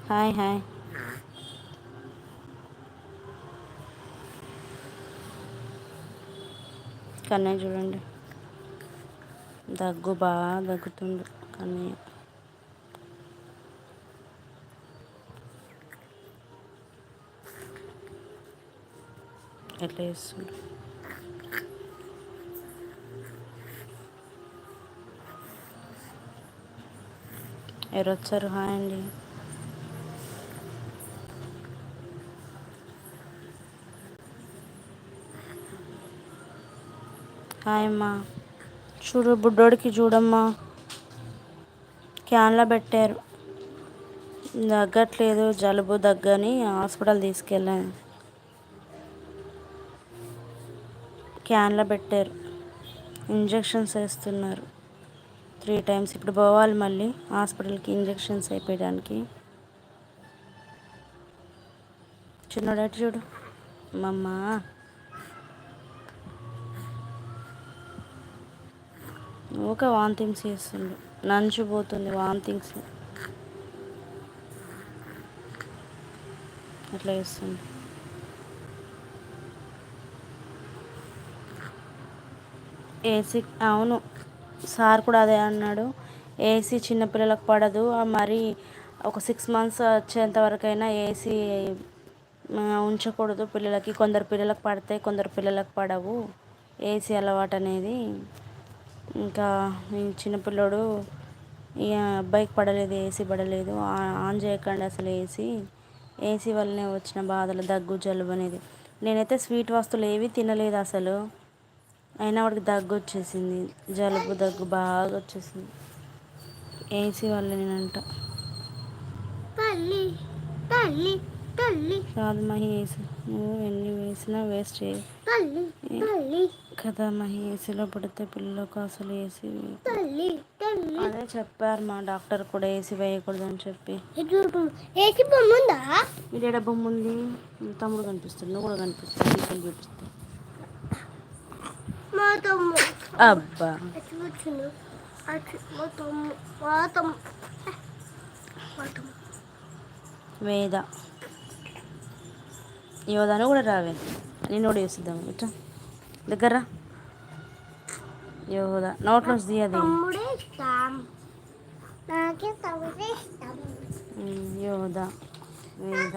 Hi hi. Kannayya చూడండి, దగ్గు బాగా దగ్గుతుండు కన్నయ్య. ఎట్లా చేస్తుండు. ఎవరు వచ్చారు? హాయ్ అండి. హాయ్ అమ్మా. చూడు బుడ్డోడికి చూడమ్మా, క్యాన్లో పెట్టారు. దగ్గట్లేదు, జలుబు దగ్గని హాస్పిటల్ తీసుకెళ్ళాను. క్యాన్లో పెట్టారు, ఇంజెక్షన్స్ వేస్తున్నారు 3 times. ఇప్పుడు పోవాలి మళ్ళీ హాస్పిటల్కి ఇంజెక్షన్స్ వేయడానికి. చిన్నడాటి చూడు మమ్మ. ఊక వాంతింగ్స్ చేస్తుండు, నంచిపోతుంది వాంతింగ్స్ అట్లా చేస్తుంది. ఏసీ అవును, సార్ కూడా అదే అన్నాడు. ఏసీ చిన్నపిల్లలకు పడదు, మరి ఒక 6 months వచ్చేంత వరకైనా ఏసీ ఉంచకూడదు పిల్లలకి. కొందరు పిల్లలకు పడతాయి, కొందరు పిల్లలకు పడవు ఏసీ అలవాటు అనేది. ఇంకా చిన్నపిల్లడు, ఈ అబ్బాయికి పడలేదు, ఏసీ పడలేదు. ఆన్ చేయకండి అసలు ఏసీ. ఏసీ వల్లనే వచ్చిన బాధలు, దగ్గు జలుబు అనేది. నేనైతే స్వీట్ వస్తువులు ఏవి తినలేదు అసలు, అయినా వాడికి దగ్గు వచ్చేసింది, జలుబు దగ్గు బాగా వచ్చేసింది. ఏసీ వల్ల నేనంట. కాదు మహి, ఏసీ నువ్వు ఎన్ని వేసినా వేస్ట్ కదా మహి. ఏసీలో పడితే పిల్లలకు అసలు ఏసీ అదే చెప్పారు మా డాక్టర్ కూడా, ఏసీ వేయకూడదు అని చెప్పి. ఇదేడ బొమ్మ ఉంది, తమ్ముడు కనిపిస్తుంది, నువ్వు కూడా కనిపిస్తుంది, చూపిస్తా. అబ్బా వేద యోధాను కూడా రావే, నేను కూడా చూసిద్దాం ఇట్లా దగ్గర. యోధ నోట్లోంచి తీయది. యోధ వేద